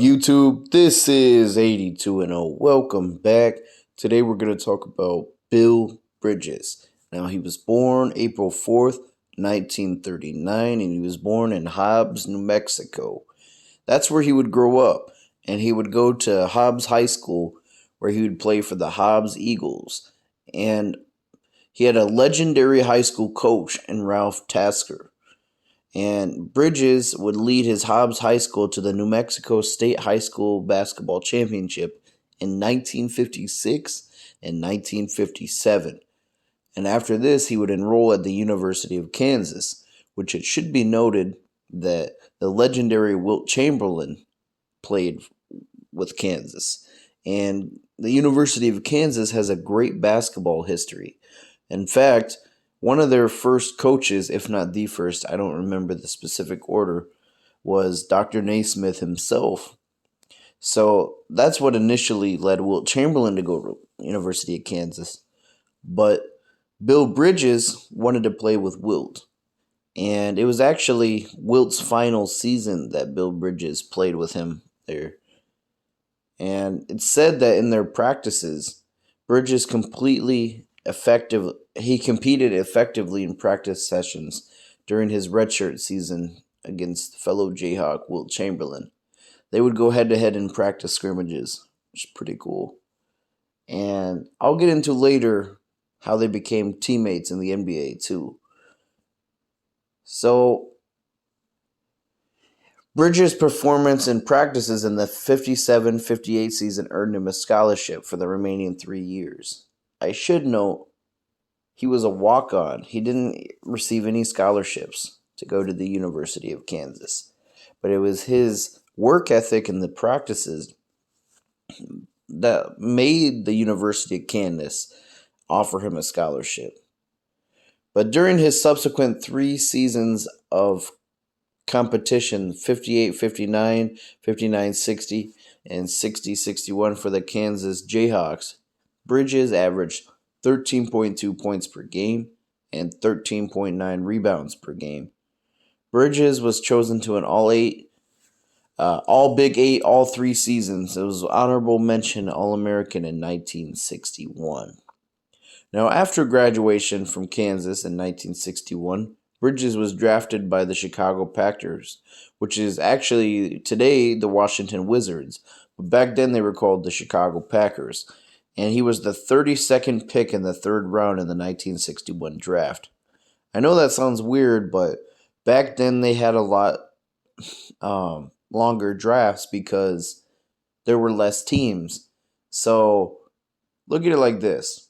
YouTube? This is 82 and 0. Welcome back. Today we're going to talk about Bill Bridges. Now, he was born April 4th, 1939, and he was born in Hobbs, New Mexico. That's where he would grow up, and he would go to Hobbs High School, where he would play for the Hobbs Eagles. And he had a legendary high school coach in Ralph Tasker. And Bridges would lead his Hobbs High School to the New Mexico State High School Basketball Championship in 1956 and 1957. And after this, he would enroll at the University of Kansas, which it should be noted that the legendary Wilt Chamberlain played with Kansas. And the University of Kansas has a great basketball history. In fact, one of their first coaches, if not the first, I don't remember the specific order, was Dr. Naismith himself. So that's what initially led Wilt Chamberlain to go to University of Kansas. But Bill Bridges wanted to play with Wilt. And it was actually Wilt's final season that Bill Bridges played with him there. And it's said that in their practices, Bridges competed effectively in practice sessions during his redshirt season against fellow Jayhawk Wilt Chamberlain. They would go head-to-head in practice scrimmages, which is pretty cool. And I'll get into later how they became teammates in the NBA too. So, Bridges' performance in practices in the 57-58 season earned him a scholarship for the remaining 3 years. I should note, he was a walk-on. He didn't receive any scholarships to go to the University of Kansas. But it was his work ethic and the practices that made the University of Kansas offer him a scholarship. But during his subsequent 3 seasons of competition, 58-59, 59-60, and 60-61 for the Kansas Jayhawks, Bridges averaged 13.2 points per game and 13.9 rebounds per game. Bridges was chosen to an all Big Eight, all 3 seasons. It was honorable mention All-American in 1961. Now, after graduation from Kansas in 1961, Bridges was drafted by the Chicago Packers, which is actually today the Washington Wizards, but back then they were called the Chicago Packers. And he was the 32nd pick in the 3rd round in the 1961 draft. I know that sounds weird, but back then they had a lot longer drafts because there were less teams. So look at it like this.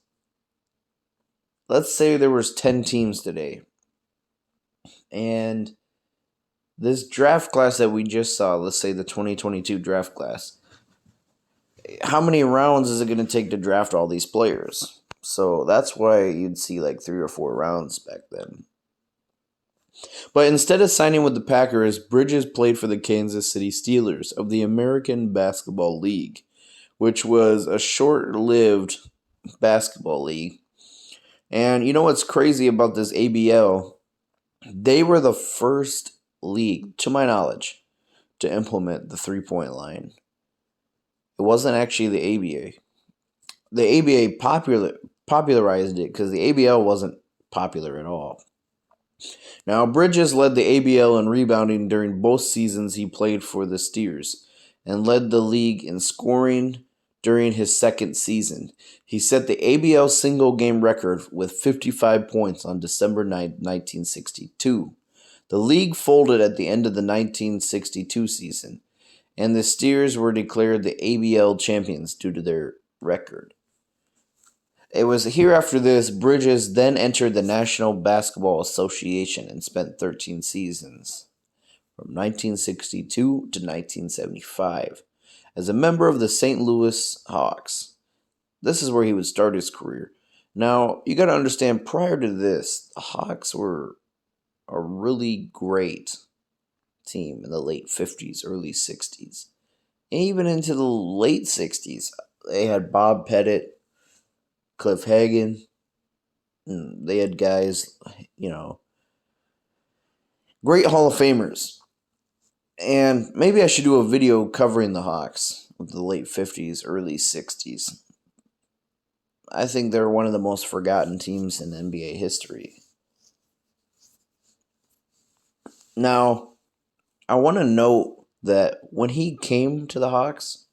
Let's say there was 10 teams today. And this draft class that we just saw, let's say the 2022 draft class, how many rounds is it going to take to draft all these players? So that's why you'd see like 3 or 4 rounds back then. But instead of signing with the Packers, Bridges played for the Kansas City Steelers of the American Basketball League, which was a short-lived basketball league. And you know what's crazy about this ABL? They were the first league, to my knowledge, to implement the three-point line. It wasn't actually the ABA. The ABA popularized it because the ABL wasn't popular at all. Now, Bridges led the ABL in rebounding during both seasons he played for the Steers and led the league in scoring during his 2nd season. He set the ABL single-game record with 55 points on December 9, 1962. The league folded at the end of the 1962 season, and the Steers were declared the ABL champions due to their record. It was here after this, Bridges then entered the National Basketball Association and spent 13 seasons, from 1962 to 1975, as a member of the St. Louis Hawks. This is where he would start his career. Now, you got to understand, prior to this, the Hawks were a really great team in the late 50s, early 60s. And even into the late 60s, they had Bob Pettit, Cliff Hagan. They had guys, great Hall of Famers. And maybe I should do a video covering the Hawks of the late 50s, early 60s. I think they're one of the most forgotten teams in NBA history. Now, I want to note that when he came to the Hawks,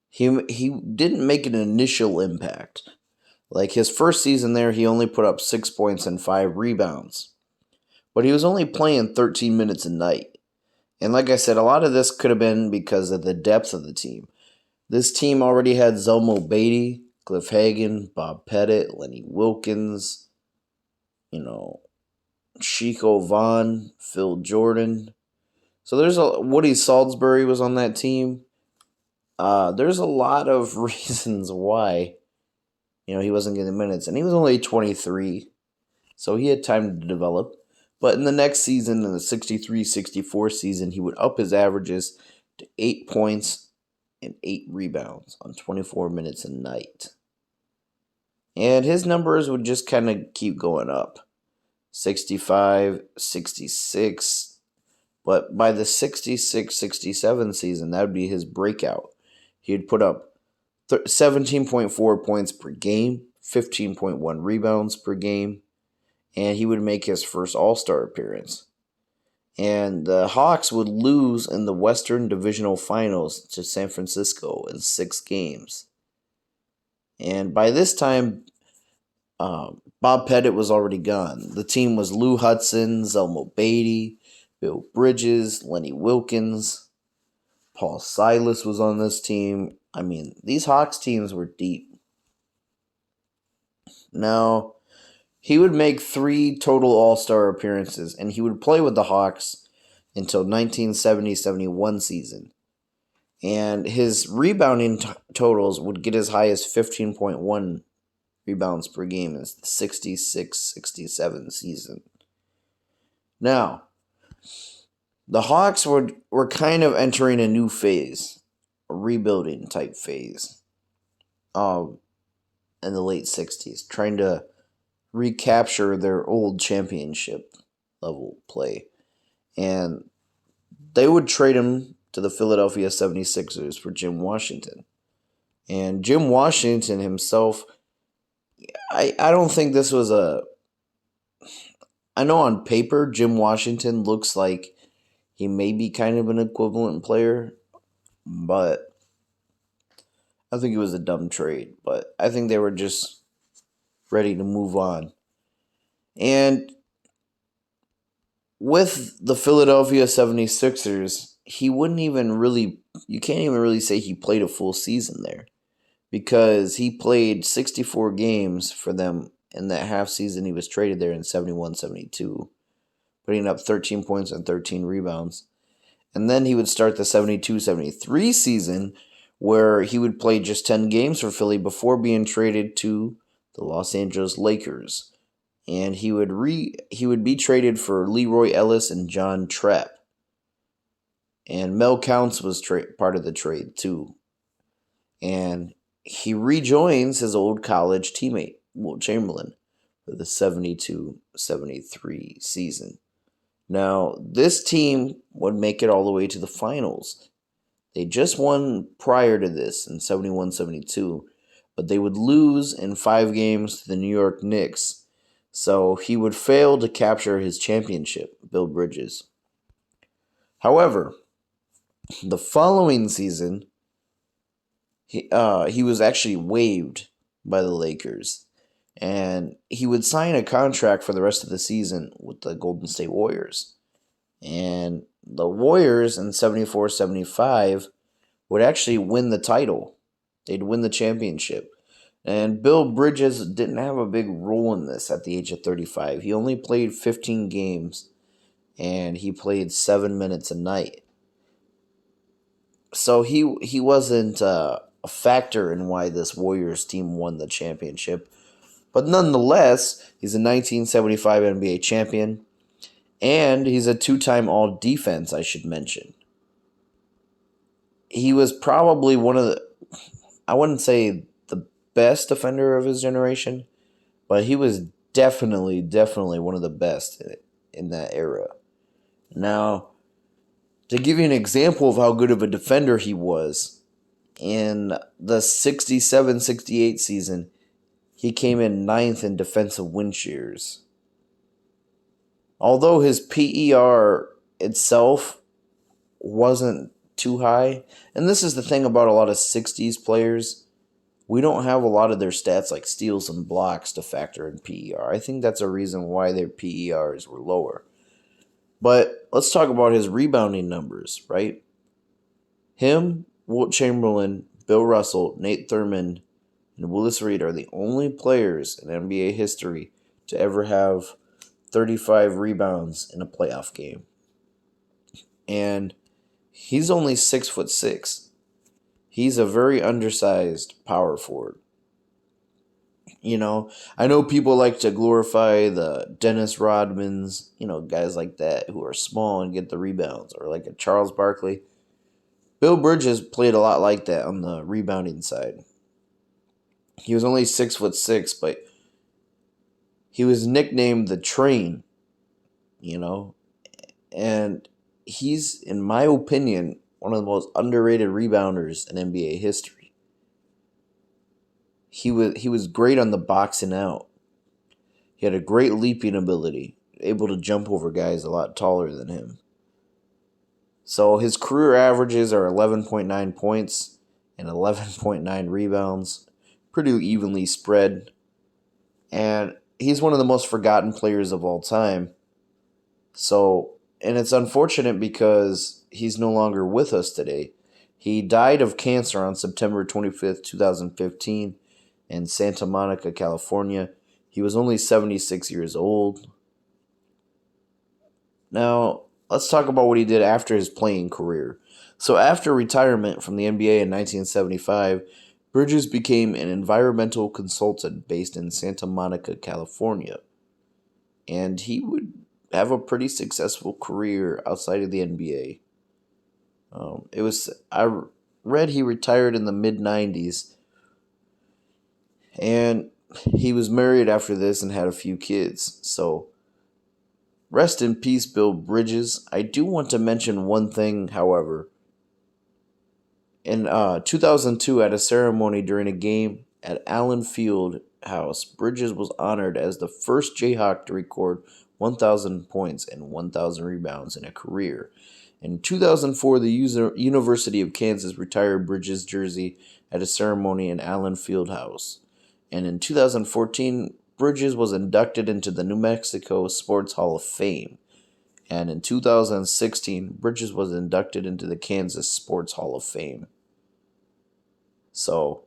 he didn't make an initial impact. Like his first season there, he only put up 6 points and 5 rebounds. But he was only playing 13 minutes a night. And like I said, a lot of this could have been because of the depth of the team. This team already had Zelmo Beatty, Cliff Hagan, Bob Pettit, Lenny Wilkins, Chico Vaughn, Phil Jordan. So there's Woody Salisbury was on that team. There's a lot of reasons why, he wasn't getting minutes. And he was only 23, so he had time to develop. But in the next season, in the 63-64 season, he would up his averages to 8 points and 8 rebounds on 24 minutes a night. And his numbers would just kind of keep going up. 65, 66. But by the 66-67 season, that would be his breakout. He'd put up 17.4 points per game, 15.1 rebounds per game, and he would make his first All-Star appearance. And the Hawks would lose in the Western Divisional Finals to San Francisco in 6 games. And by this time, Bob Pettit was already gone. The team was Lou Hudson, Zelmo Beatty, Bill Bridges, Lenny Wilkins, Paul Silas was on this team. I mean, these Hawks teams were deep. Now, he would make 3 total All-Star appearances, and he would play with the Hawks until 1970-71 season. And his rebounding totals would get as high as 15.1 rebounds per game in the 66-67 season. Now, the Hawks were kind of entering a new phase, a rebuilding type phase, in the late 60s, trying to recapture their old championship level play. And they would trade him to the Philadelphia 76ers for Jim Washington. And Jim Washington himself, I don't think this was I know on paper Jim Washington looks like he may be kind of an equivalent player, but I think it was a dumb trade. But I think they were just ready to move on. And with the Philadelphia 76ers, you can't even really say he played a full season there, because he played 64 games for them in that half season he was traded there in 71-72, putting up 13 points and 13 rebounds. And then he would start the 72-73 season, where he would play just 10 games for Philly before being traded to the Los Angeles Lakers. And he would be traded for Leroy Ellis and John Trapp. And Mel Counts was part of the trade too. And he rejoins his old college teammate, Wilt Chamberlain, for the 72-73 season. Now, this team would make it all the way to the finals. They just won prior to this in 71-72, but they would lose in 5 games to the New York Knicks. So he would fail to capture his championship, Bill Bridges. However, the following season, he was actually waived by the Lakers, and he would sign a contract for the rest of the season with the Golden State Warriors. And the Warriors in 74-75 would actually win the title. They'd win the championship. And Bill Bridges didn't have a big role in this at the age of 35. He only played 15 games, and he played 7 minutes a night. So he wasn't a factor in why this Warriors team won the championship. But nonetheless, he's a 1975 NBA champion, and he's a 2-time All-Defense, I should mention. He was probably one of the, I wouldn't say the best defender of his generation, but he was definitely one of the best in that era. Now, To give you an example of how good of a defender he was, in the 67-68 season, he came in ninth in defensive win shares. Although his PER itself wasn't too high, and this is the thing about a lot of 60s players, we don't have a lot of their stats like steals and blocks to factor in PER. I think that's a reason why their PERs were lower. But let's talk about his rebounding numbers, right? Him, Wilt Chamberlain, Bill Russell, Nate Thurmond, and Willis Reed are the only players in NBA history to ever have 35 rebounds in a playoff game. And he's only 6'6". He's a very undersized power forward. You know, I know people like to glorify the Dennis Rodmans, guys like that who are small and get the rebounds, or like a Charles Barkley. Bill Bridges played a lot like that on the rebounding side. He was only 6'6", but he was nicknamed the Train, and he's, in my opinion, one of the most underrated rebounders in NBA history. He was great on the boxing out. He had a great leaping ability, able to jump over guys a lot taller than him. So his career averages are 11.9 points and 11.9 rebounds, pretty evenly spread. And he's one of the most forgotten players of all time. And it's unfortunate because he's no longer with us today. He died of cancer on September 25th, 2015 in Santa Monica, California. He was only 76 years old. Now, let's talk about what he did after his playing career. So after retirement from the NBA in 1975, Bridges became an environmental consultant based in Santa Monica, California. And he would have a pretty successful career outside of the NBA. I read he retired in the mid-90s, and he was married after this and had a few kids. So rest in peace, Bill Bridges. I do want to mention one thing, however. In 2002, at a ceremony during a game at Allen Field House, Bridges was honored as the first Jayhawk to record 1,000 points and 1,000 rebounds in a career. In 2004, the University of Kansas retired Bridges' jersey at a ceremony in Allen Field House. And in 2014, Bridges was inducted into the New Mexico Sports Hall of Fame. And in 2016, Bridges was inducted into the Kansas Sports Hall of Fame. So,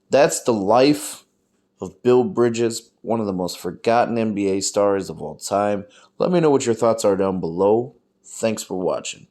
that's the life of Bill Bridges, one of the most forgotten NBA stars of all time. Let me know what your thoughts are down below. Thanks for watching.